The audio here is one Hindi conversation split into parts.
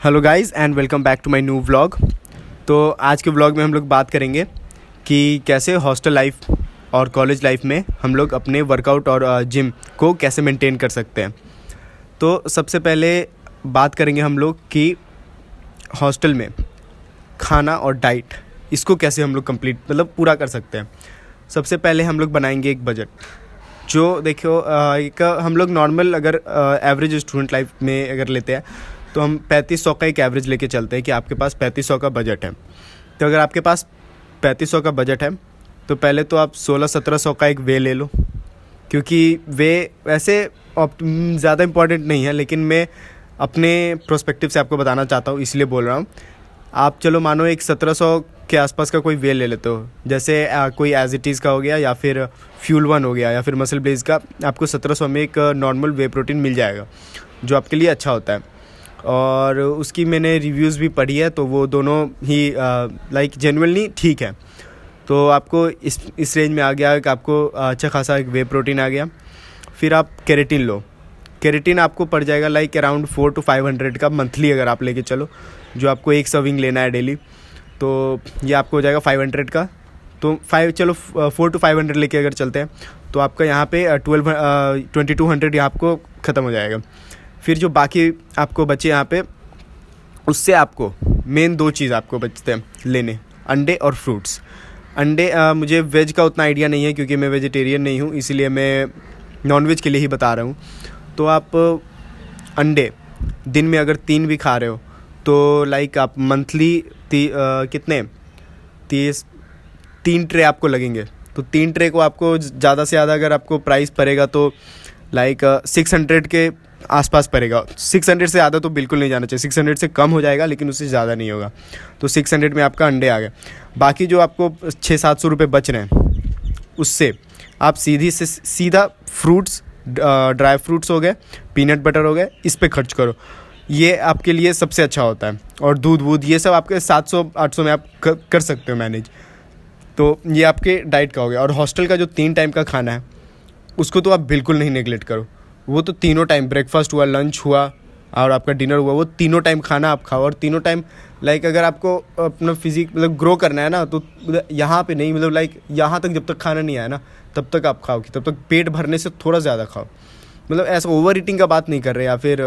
Hello guys and welcome back to my new vlog. तो आज के व्लॉग में हम लोग बात करेंगे कि कैसे हॉस्टल लाइफ और कॉलेज लाइफ में हम लोग अपने वर्कआउट और जिम को कैसे मेंटेन कर सकते हैं। तो सबसे पहले बात करेंगे हम लोग कि हॉस्टल में खाना और डाइट इसको कैसे हम लोग कंप्लीट पूरा कर सकते हैं। सबसे पहले हम लोग बनाएंगे एक बजट जो देखो एक हम लोग नॉर्मल अगर एवरेज स्टूडेंट लाइफ में अगर लेते हैं तो हम 3500 का एक एवरेज लेके चलते हैं कि आपके पास 3500 का बजट है। तो अगर आपके पास 3500 का बजट है तो पहले तो आप 1600-1700 का एक वे ले लो, क्योंकि वे वैसे ज़्यादा इम्पॉर्टेंट नहीं है, लेकिन मैं अपने प्रोस्पेक्टिव से आपको बताना चाहता हूँ इसलिए बोल रहा हूँ। आप चलो मानो एक 1700 के आसपास का कोई वे ले लेते हो, जैसे कोई एज इट इज़ का हो गया या फिर फ्यूल वन हो गया या फिर मसल ब्लेज का, आपको 1700 में एक नॉर्मल वे प्रोटीन मिल जाएगा जो आपके लिए अच्छा होता है। और उसकी मैंने रिव्यूज़ भी पढ़ी है तो वो दोनों ही लाइक जेन्युइनली ठीक है। तो आपको इस रेंज में आ गया कि आपको अच्छा खासा एक वे प्रोटीन आ गया। फिर आप केराटिन लो। केराटिन आपको पड़ जाएगा लाइक अराउंड 400 to 500 का मंथली अगर आप लेके चलो, जो आपको एक सर्विंग लेना है डेली, तो ये आपको हो जाएगा 500 का। तो 4 to 500 लेके अगर चलते हैं तो आपका यहाँ पे 2200 यहाँ आपको ख़त्म हो जाएगा। फिर जो बाकी आपको बचे यहाँ पे, उससे आपको मेन दो चीज़ आपको बचते हैं लेने, अंडे और फ्रूट्स। अंडे मुझे वेज का उतना आइडिया नहीं है क्योंकि मैं वेजिटेरियन नहीं हूँ, इसलिए मैं नॉन वेज के लिए ही बता रहा हूँ। तो आप अंडे दिन में अगर 3 भी खा रहे हो तो लाइक आप मंथली कितने 3 ट्रे आपको लगेंगे। तो 3 ट्रे को आपको ज़्यादा से ज़्यादा अगर आपको प्राइस पड़ेगा तो लाइक 600 के आसपास पड़ेगा। 600 से ज़्यादा तो बिल्कुल नहीं जाना चाहिए, 600 से कम हो जाएगा लेकिन उससे ज़्यादा नहीं होगा। तो 600 में आपका अंडे आ गए। बाकी जो आपको 600-700 रुपये बच रहे हैं उससे आप सीधा फ्रूट्स, ड्राई फ्रूट्स हो गए, पीनट बटर हो गए, इस पे खर्च करो। ये आपके लिए सबसे अच्छा होता है। और दूध ये सब आपके 700-800 में आप कर सकते हो मैनेज। तो ये आपके डाइट का हो गया। और हॉस्टल का जो 3 टाइम का खाना है उसको तो आप बिल्कुल नहीं नेगलेक्ट करो। वो तो तीनों टाइम, ब्रेकफास्ट हुआ, लंच हुआ और आपका डिनर हुआ, वो तीनों टाइम खाना आप खाओ। और तीनों टाइम लाइक अगर आपको अपना फिजिक ग्रो करना है ना, तो यहाँ पे नहीं, लाइक यहाँ तक जब तक खाना नहीं आया ना तब तक आप खाओ, कि तब तक पेट भरने से थोड़ा ज़्यादा खाओ। ऐसा ओवर ईटिंग का बात नहीं कर रहे या फिर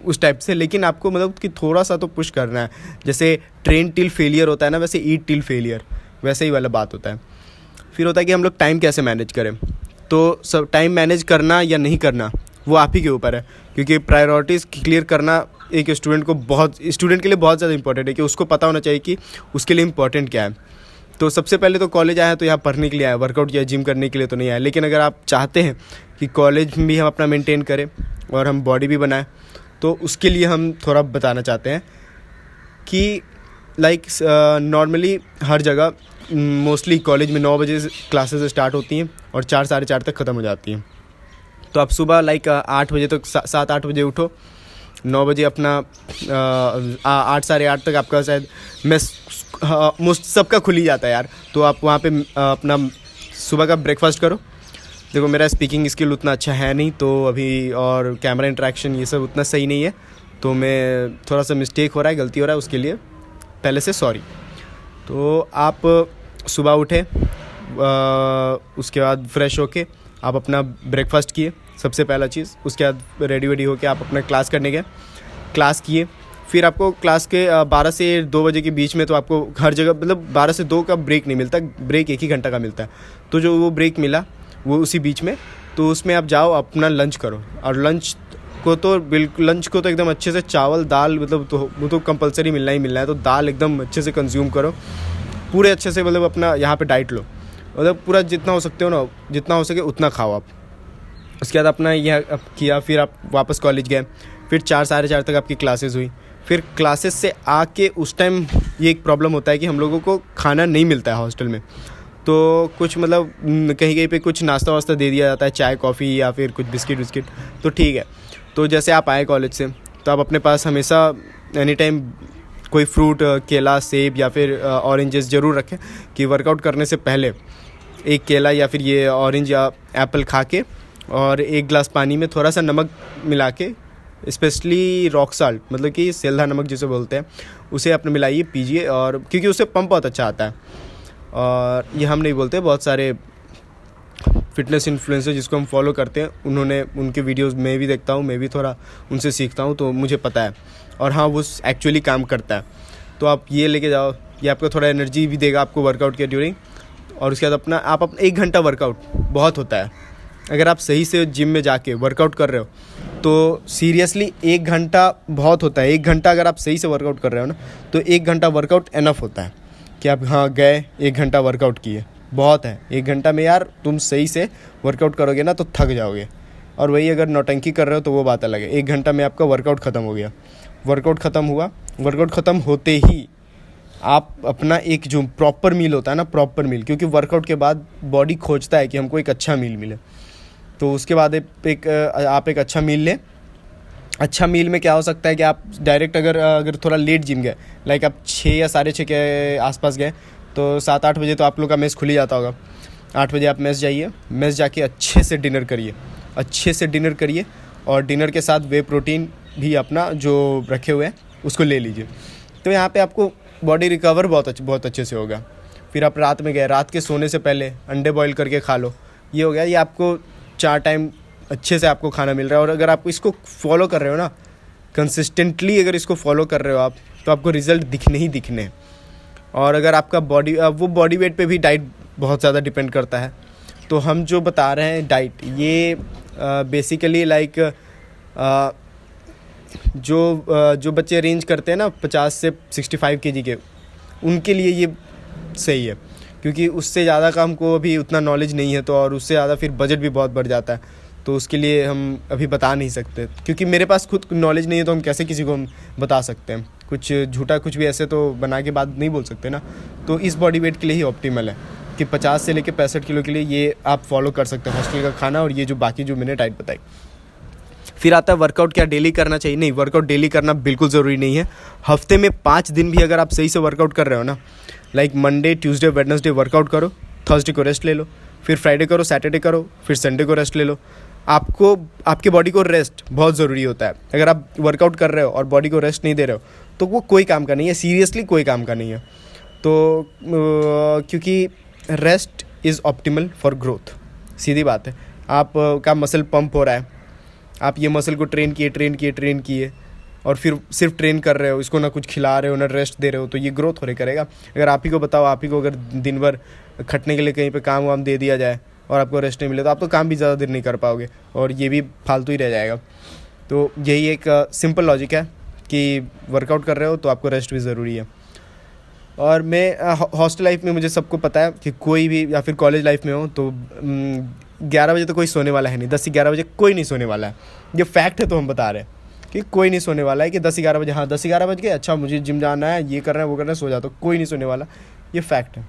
उस टाइप से, लेकिन आपको कि थोड़ा सा तो पुश करना है। जैसे ट्रेन टिल फेलियर होता है ना, वैसे ईट टिल फेलियर, वैसे ही वाला बात होता है। फिर होता है कि हम लोग टाइम कैसे मैनेज करें। तो सब टाइम मैनेज करना या नहीं करना वो आप ही के ऊपर है, क्योंकि प्रायोरिटीज़ क्लियर करना एक स्टूडेंट के लिए बहुत ज़्यादा इंपॉर्टेंट है कि उसको पता होना चाहिए कि उसके लिए इम्पॉर्टेंट क्या है। तो सबसे पहले तो कॉलेज आया तो यहाँ पढ़ने के लिए आया, वर्कआउट या जिम करने के लिए तो नहीं आया। लेकिन अगर आप चाहते हैं कि कॉलेज में भी हम अपना मेंटेन करें और हम बॉडी भी बनाएं, तो उसके लिए हम थोड़ा बताना चाहते हैं कि लाइक नॉर्मली हर जगह मोस्टली कॉलेज में 9 बजे क्लासेस स्टार्ट होती हैं और 4-4:30 तक ख़त्म हो जाती हैं। तो आप सुबह लाइक 8 बजे तक 7-8 बजे उठो, 9 बजे अपना 8-8:30 तक आपका शायद मेस मोस्ट सबका खुल ही जाता है यार। तो आप वहाँ पे अपना सुबह का ब्रेकफास्ट करो। देखो मेरा स्पीकिंग स्किल उतना अच्छा है नहीं तो अभी, और कैमरा इंटरेक्शन ये सब उतना सही नहीं है, तो मैं थोड़ा सा मिस्टेक हो रहा है, गलती हो रहा है, उसके लिए पहले से सॉरी। तो आप सुबह उठे, उसके बाद फ्रेश होके आप अपना ब्रेकफास्ट किए सबसे पहला चीज़। उसके बाद रेडी वेडी होके आप अपना क्लास करने गए, क्लास किए। फिर आपको क्लास के 12 से 2 बजे के बीच में तो आपको हर जगह 12 से 2 का ब्रेक नहीं मिलता, ब्रेक 1 ही घंटा का मिलता है। तो जो वो ब्रेक मिला वो उसी बीच में, तो उसमें आप जाओ अपना लंच करो। और लंच को तो एकदम अच्छे से चावल दाल तो वो तो कंपलसरी मिलना ही मिलना है। तो दाल एकदम अच्छे से कंज्यूम करो, पूरे अच्छे से अपना यहाँ पे डाइट लो, पूरा जितना हो सकते हो ना, जितना हो सके उतना खाओ आप। उसके बाद अपना यह किया, फिर आप वापस कॉलेज गए। फिर 4-4:30 तक आपकी क्लासेस हुई। फिर क्लासेस से आके उस टाइम ये एक प्रॉब्लम होता है कि हम लोगों को खाना नहीं मिलता है हॉस्टल में। तो कुछ कहीं कहीं पे कुछ नाश्ता वास्ता दे दिया जाता है, चाय कॉफ़ी या फिर कुछ बिस्किट, तो ठीक है। तो जैसे आप आए कॉलेज से तो आप अपने पास हमेशा एनी टाइम कोई फ्रूट, केला, सेब या फिर ऑरेंजेस ज़रूर रखें कि वर्कआउट करने से पहले एक केला या फिर ये ऑरेंज या एप्पल खा के और 1 गिलास पानी में थोड़ा सा नमक मिला के स्पेशली रॉक साल्ट, मतलब कि सेंधा नमक जिसे बोलते हैं, उसे अपने मिलाइए, पीजिए, और क्योंकि उससे पंप बहुत अच्छा आता है। और ये हम नहीं बोलते, बहुत सारे फिटनेस इन्फ्लुएंसर जिसको हम फॉलो करते हैं, उन्होंने उनके वीडियोस मैं भी देखता हूँ, मैं भी थोड़ा उनसे सीखता हूँ, तो मुझे पता है। और हाँ, वो एक्चुअली काम करता है। तो आप ये लेके जाओ, ये आपको थोड़ा एनर्जी भी देगा आपको वर्कआउट के ड्यूरिंग। और उसके बाद आप 1 घंटा वर्कआउट बहुत होता है। अगर आप सही से जिम में जाके वर्कआउट कर रहे हो तो सीरियसली 1 घंटा बहुत होता है। 1 घंटा अगर आप सही से वर्कआउट कर रहे हो ना, तो 1 घंटा वर्कआउट एनफ होता है कि आप हाँ गए 1 घंटा वर्कआउट किए, बहुत है। 1 घंटा में यार तुम सही से वर्कआउट करोगे ना तो थक जाओगे। और वही अगर नौटंकी कर रहे हो तो वो बात अलग है। 1 घंटा में आपका वर्कआउट ख़त्म हो गया। वर्कआउट ख़त्म हुआ, वर्कआउट ख़त्म होते ही आप अपना एक जो प्रॉपर मील होता है ना, प्रॉपर मील, क्योंकि वर्कआउट के बाद बॉडी खोजता है कि हमको एक अच्छा मील मिले, तो उसके बाद आप एक अच्छा मील लें। अच्छा मील में क्या हो सकता है कि आप डायरेक्ट अगर थोड़ा लेट जिम गए, लाइक आप 6 या 6:30 के आसपास गए, तो 7-8 बजे तो आप लोग का मेस खुल ही जाता होगा। 8 बजे आप मेस जाइए, मेस जाके अच्छे से डिनर करिए, अच्छे से डिनर करिए, और डिनर के साथ वे प्रोटीन भी अपना जो रखे हुए हैं उसको ले लीजिए। तो यहाँ पे आपको बॉडी रिकवर बहुत अच्छे से होगा। फिर आप रात में गए, रात के सोने से पहले अंडे बॉईल करके खा लो, ये हो गया। ये आपको 4 टाइम अच्छे से आपको खाना मिल रहा है। और अगर आप इसको फॉलो कर रहे हो ना कंसिस्टेंटली, अगर इसको फॉलो कर रहे हो आप, तो आपको रिज़ल्ट दिखने ही दिखने हैं। और अगर आपका बॉडी वेट पे भी डाइट बहुत ज़्यादा डिपेंड करता है। तो हम जो बता रहे हैं डाइट, ये बेसिकली लाइक जो बच्चे रेंज करते हैं ना 50 से 65 kg के, उनके लिए ये सही है, क्योंकि उससे ज़्यादा का हमको अभी उतना नॉलेज नहीं है। तो और उससे ज़्यादा फिर बजट भी बहुत बढ़ जाता है, तो उसके लिए हम अभी बता नहीं सकते, क्योंकि मेरे पास खुद नॉलेज नहीं है। तो हम कैसे किसी को हम बता सकते हैं? कुछ झूठा कुछ भी ऐसे तो बना के बात नहीं बोल सकते ना। तो इस बॉडी वेट के लिए ही ऑप्टिमल है कि 50 से लेकर 65 किलो के लिए ये आप फॉलो कर सकते हैं, हॉस्टल का खाना और ये जो बाकी जो मैंने डाइट बताई। फिर आता है वर्कआउट क्या डेली करना चाहिए? नहीं, वर्कआउट डेली करना बिल्कुल ज़रूरी नहीं है। हफ्ते में 5 दिन भी अगर आप सही से वर्कआउट कर रहे हो ना, like Monday, Tuesday, Wednesday workout करो, थर्सडे को रेस्ट ले लो, फिर फ्राइडे करो, सैटरडे करो, फिर संडे को रेस्ट ले लो। आपको आपके बॉडी को रेस्ट बहुत ज़रूरी होता है। अगर आप वर्कआउट कर रहे हो और बॉडी को रेस्ट नहीं दे रहे हो तो वो कोई काम का नहीं है, सीरियसली कोई काम का नहीं है। तो क्योंकि rest is optimal for growth, सीधी बात है। आप का मसल पंप हो रहा है, आप ये मसल को ट्रेन किए और फिर सिर्फ ट्रेन कर रहे हो, इसको ना कुछ खिला रहे हो ना रेस्ट दे रहे हो, तो ये ग्रोथ हो रही करेगा। अगर आप ही को बताओ, आप ही को अगर दिन भर खटने के लिए कहीं पे काम वाम दे दिया जाए और आपको रेस्ट नहीं मिले, तो आप तो काम भी ज़्यादा देर नहीं कर पाओगे और ये भी फालतू ही रह जाएगा। तो यही एक सिंपल लॉजिक है कि वर्कआउट कर रहे हो तो आपको रेस्ट भी ज़रूरी है। और मैं हॉस्टल लाइफ में मुझे सबको पता है कि कोई भी, या फिर कॉलेज लाइफ में हो तो 11 बजे तो कोई सोने वाला है नहीं। 10 से 11 बजे कोई नहीं सोने वाला है, ये फैक्ट है। तो हम बता रहे हैं कि कोई नहीं सोने वाला है कि 10-11 बजे, हाँ 10-11 बज गए, अच्छा मुझे जिम जाना है, ये करना है, वो करना है, सो जाता हूँ, कोई नहीं सोने वाला। ये फैक्ट है,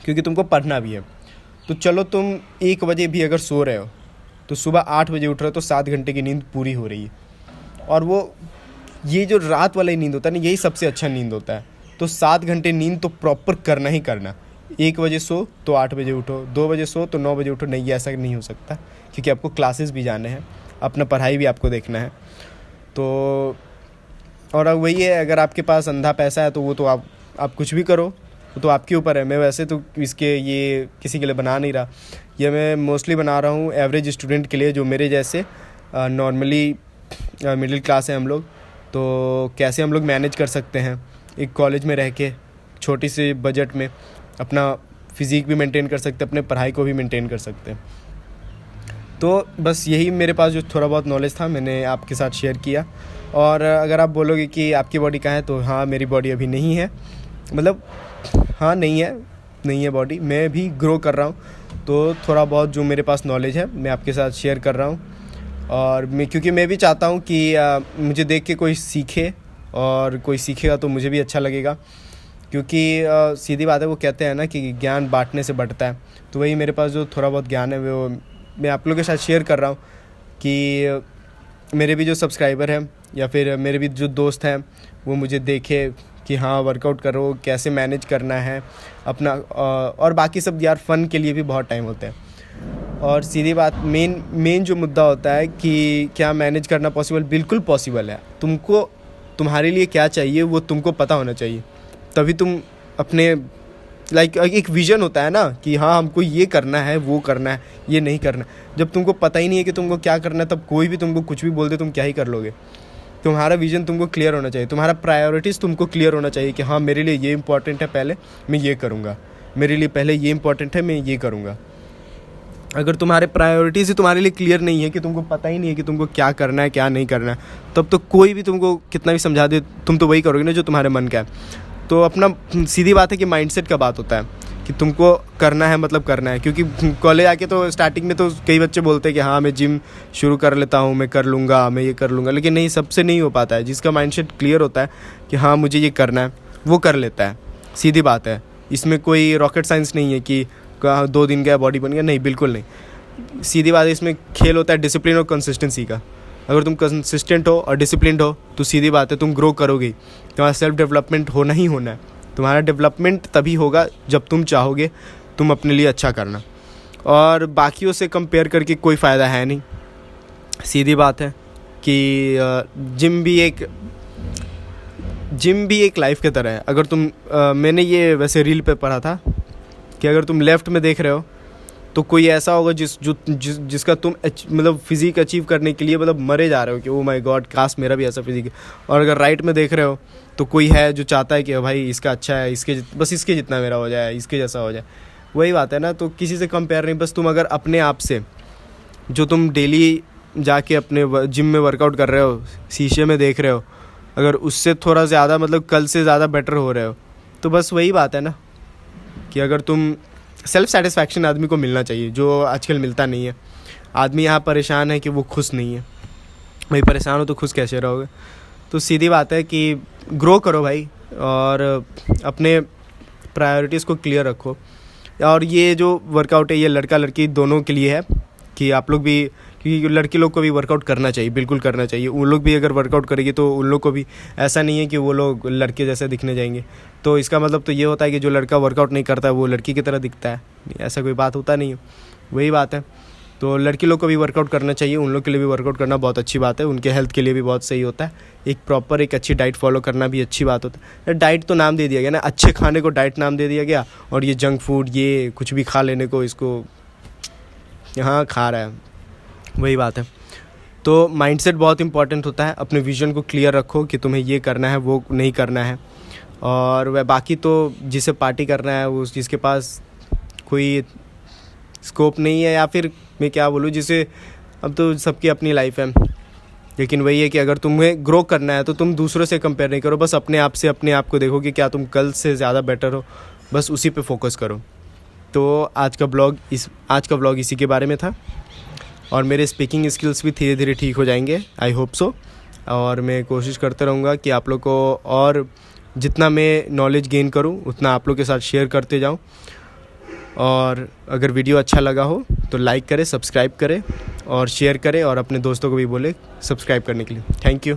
क्योंकि तुमको पढ़ना भी है। तो चलो तुम 1 बजे भी अगर सो रहे हो तो सुबह 8 बजे उठ रहे हो तो 7 घंटे की नींद पूरी हो रही है। और वो ये जो रात वाला नींद होता है ना, यही सबसे अच्छा नींद होता है। तो 7 घंटे नींद तो प्रॉपर करना ही करना। 1 बजे सो तो 8 बजे उठो, 2 बजे सो तो 9 बजे उठो। नहीं, ऐसा नहीं हो सकता, क्योंकि आपको क्लासेस भी जाने हैं, अपना पढ़ाई भी आपको देखना है। तो और अब वही है, अगर आपके पास अंधा पैसा है तो वो तो आप कुछ भी करो, वो तो आपके ऊपर है। मैं वैसे तो इसके ये किसी के लिए बना नहीं रहा, ये मैं मोस्टली बना रहा हूँ एवरेज स्टूडेंट के लिए, जो मेरे जैसे नॉर्मली मिडिल क्लास है हम लोग। तो कैसे हम लोग मैनेज कर सकते हैं एक कॉलेज में रह के, छोटी सी बजट में अपना फिज़िक भी मेंटेन कर सकते हैं, अपने पढ़ाई को भी मेंटेन कर सकते हैं। तो बस यही मेरे पास जो थोड़ा बहुत नॉलेज था मैंने आपके साथ शेयर किया। और अगर आप बोलोगे कि आपकी बॉडी कहाँ है, तो हाँ मेरी बॉडी अभी नहीं है, मतलब हाँ नहीं है बॉडी, मैं भी ग्रो कर रहा हूँ। तो थोड़ा बहुत जो मेरे पास नॉलेज है मैं आपके साथ शेयर कर रहा हूँ। और क्योंकि मैं भी चाहता हूँ कि मुझे देख के कोई सीखे, और कोई सीखेगा तो मुझे भी अच्छा लगेगा। क्योंकि सीधी बात है, वो कहते हैं ना कि ज्ञान बांटने से बढ़ता है। तो वही मेरे पास जो थोड़ा बहुत ज्ञान है वो मैं आप लोगों के साथ शेयर कर रहा हूँ कि मेरे भी जो सब्सक्राइबर हैं या फिर मेरे भी जो दोस्त हैं वो मुझे देखे कि हाँ वर्कआउट करो, कैसे मैनेज करना है अपना। और बाकी सब यार फ़न के लिए भी बहुत टाइम होता है। और सीधी बात, मेन जो मुद्दा होता है कि क्या मैनेज करना पॉसिबल, बिल्कुल पॉसिबल है। तुमको तुम्हारे लिए क्या चाहिए वो तुमको पता होना चाहिए, तभी तुम अपने एक विज़न होता है ना कि हाँ हमको ये करना है, वो करना है, ये नहीं करना। जब तुमको पता ही नहीं है कि तुमको क्या करना है, तब कोई भी तुमको कुछ भी बोल दे, तुम क्या ही कर लोगे। तुम्हारा विज़न तुमको क्लियर होना चाहिए, तुम्हारा प्रायोरिटीज़ तुमको क्लियर होना चाहिए कि हाँ मेरे लिए ये इंपॉर्टेंट है, पहले मैं ये करूँगा, मेरे लिए पहले ये इंपॉर्टेंट है, मैं ये करूँगा। अगर तुम्हारे प्रायोरिटीज़ ही तुम्हारे लिए क्लियर नहीं है, कि तुमको पता ही नहीं है कि तुमको क्या करना है क्या नहीं करना है, तब तो कोई भी तुमको कितना भी समझा दे, तुम तो वही करोगे ना जो तुम्हारे मन का है। तो अपना सीधी बात है कि माइंडसेट का बात होता है कि तुमको करना है, मतलब करना है। क्योंकि कॉलेज आके तो स्टार्टिंग में तो कई बच्चे बोलते हैं कि हाँ मैं जिम शुरू कर लेता हूँ, मैं कर लूँगा, मैं ये कर लूँगा, लेकिन नहीं, सबसे नहीं हो पाता है। जिसका माइंडसेट क्लियर होता है कि हाँ मुझे ये करना है, वो कर लेता है। सीधी बात है, इसमें कोई रॉकेट साइंस नहीं है कि 2 दिन गया बॉडी बन गया, नहीं, बिल्कुल नहीं। सीधी बात है, इसमें खेल होता है डिसिप्लिन और कंसिस्टेंसी का। अगर तुम कंसिस्टेंट हो और डिसिप्लिन्ड हो तो सीधी बात है तुम ग्रो करोगे, तुम्हारा सेल्फ डेवलपमेंट होना ही होना है। तुम्हारा डेवलपमेंट तभी होगा जब तुम चाहोगे तुम अपने लिए अच्छा करना, और बाकियों से कंपेयर करके कोई फ़ायदा है नहीं। सीधी बात है कि जिम भी एक लाइफ की तरह है। अगर तुम मैंने ये वैसे रील पे पढ़ा था कि अगर तुम लेफ़्ट में देख रहे हो तो कोई ऐसा होगा जिसका तुम मतलब फिज़िक अचीव करने के लिए मतलब मरे जा रहे हो कि ओ माय गॉड काश मेरा भी ऐसा फिज़िक है। और अगर राइट में देख रहे हो तो कोई है जो चाहता है कि भाई इसका अच्छा है, बस इसके जितना मेरा हो जाए, इसके जैसा हो जाए। वही बात है ना, तो किसी से कंपेयर नहीं। बस तुम अगर अपने आप से, जो तुम डेली जाके अपने जिम में वर्कआउट कर रहे हो, शीशे में देख रहे हो, अगर उससे थोड़ा ज़्यादा मतलब कल से ज़्यादा बेटर हो रहे हो, तो बस वही बात है ना कि अगर तुम सेल्फ सेटिस्फैक्शन आदमी को मिलना चाहिए, जो आजकल मिलता नहीं है। आदमी यहाँ परेशान है कि वो खुश नहीं है। भाई परेशान हो तो खुश कैसे रहोगे। तो सीधी बात है कि ग्रो करो भाई, और अपने प्रायोरिटीज़ को क्लियर रखो। और ये जो वर्कआउट है ये लड़का लड़की दोनों के लिए है कि आप लोग भी, क्योंकि लड़के लोग को भी वर्कआउट करना चाहिए, बिल्कुल करना चाहिए। उन लोग भी अगर वर्कआउट करेंगे तो उन लोग को भी ऐसा नहीं है कि वो लोग लड़के जैसे दिखने जाएंगे। तो इसका मतलब तो ये होता है कि जो लड़का वर्कआउट नहीं करता है वो लड़की की तरह दिखता है, ऐसा कोई बात होता नहीं है। वही बात है, तो लड़की लोग को भी वर्कआउट करना चाहिए, उन लोग के लिए भी वर्कआउट करना बहुत अच्छी बात है, उनके हेल्थ के लिए भी बहुत सही होता है। एक प्रॉपर एक अच्छी डाइट फॉलो करना भी अच्छी बात होता है। डाइट तो नाम दे दिया गया ना, अच्छे खाने को डाइट नाम दे दिया गया, और ये जंक फूड, ये कुछ भी खा लेने को इसको यहाँ खा रहा है। वही बात है। तो माइंडसेट बहुत इंपॉर्टेंट होता है। अपने विज़न को क्लियर रखो कि तुम्हें ये करना है, वो नहीं करना है। और वह बाकी तो जिसे पार्टी करना है, वो जिसके पास कोई स्कोप नहीं है, या फिर मैं क्या बोलूँ, जिसे, अब तो सबकी अपनी लाइफ है। लेकिन वही है कि अगर तुम्हें ग्रो करना है तो तुम दूसरों से कंपेयर नहीं करो, बस अपने आप से अपने आप को देखो कि क्या तुम कल से ज़्यादा बेटर हो, बस उसी पे फोकस करो। तो आज का ब्लॉग इसी के बारे में था, और मेरे स्पीकिंग स्किल्स भी धीरे धीरे ठीक हो जाएंगे, आई होप सो। और मैं कोशिश करते रहूँगा कि आप लोग को, और जितना मैं नॉलेज गेन करूँ उतना आप लोग के साथ शेयर करते जाऊँ। और अगर वीडियो अच्छा लगा हो तो लाइक करें, सब्सक्राइब करें और शेयर करें, और अपने दोस्तों को भी बोले सब्सक्राइब करने के लिए। Thank you.